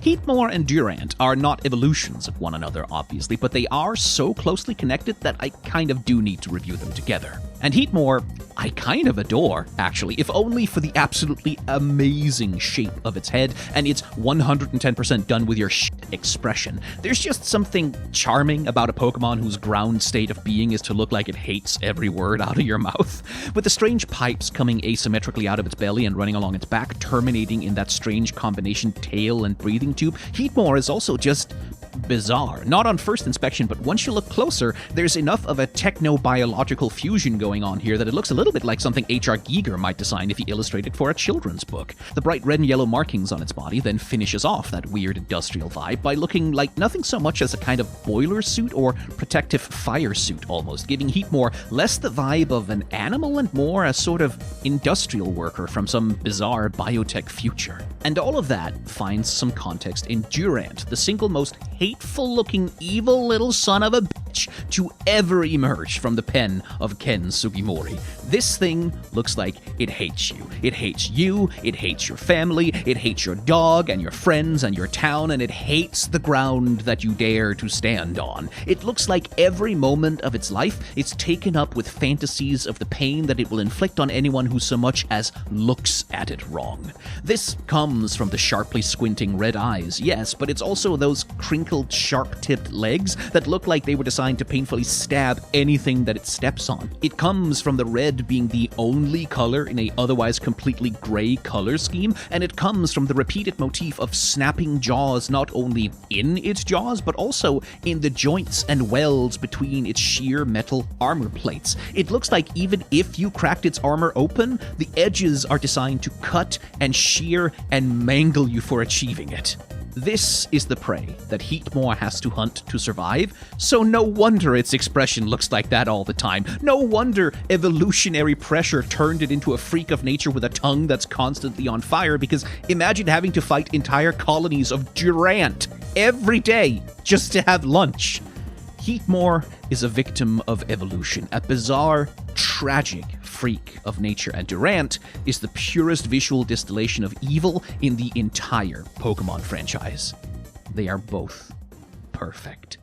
Heatmor and Durant are not evolutions of one another, obviously, but they are so closely connected that I kind of do need to review them together. And Heatmor, I kind of adore, actually, if only for the absolutely amazing shape of its head and its 110% done with your expression. There's just something charming about a Pokemon whose ground state of being is to look like it hates every word out of your mouth. With the strange pipes coming asymmetrically out of its belly and running along its back, terminating in that strange combination tail and breathing tube, Heatmor is also just bizarre. Not on first inspection, but once you look closer, there's enough of a techno-biological fusion going on here that it looks a little bit like something H.R. Giger might design if he illustrated for a children's book. The bright red and yellow markings on its body then finishes off that weird industrial vibe by looking like nothing so much as a kind of boiler suit or protective fire suit almost, giving Heatmor less the vibe of an animal and more a sort of industrial worker from some bizarre biotech future. And all of that finds some context in Durant, the single most hateful-looking, evil little son of a bitch to ever emerge from the pen of Ken Sugimori. This thing looks like it hates you. It hates you, it hates your family, it hates your dog and your friends and your town, and it hates the ground that you dare to stand on. It looks like every moment of its life is taken up with fantasies of the pain that it will inflict on anyone who so much as looks at it wrong. This comes from the sharply squinting red eyes, yes, but it's also those crinkled, sharp-tipped legs that look like they were designed to painfully stab anything that it steps on. It comes from the red being the only color in a otherwise completely gray color scheme, and it comes from the repeated motif of snapping jaws not only in its jaws, but also in the joints and welds between its sheer metal armor plates. It looks like even if you cracked its armor open, the edges are designed to cut and shear and mangle you for achieving it. This is the prey that Heatmor has to hunt to survive, so no wonder its expression looks like that all the time. No wonder evolutionary pressure turned it into a freak of nature with a tongue that's constantly on fire, because imagine having to fight entire colonies of Durant every day just to have lunch. Heatmor is a victim of evolution, a bizarre, tragic freak of nature, and Durant is the purest visual distillation of evil in the entire Pokemon franchise. They are both perfect.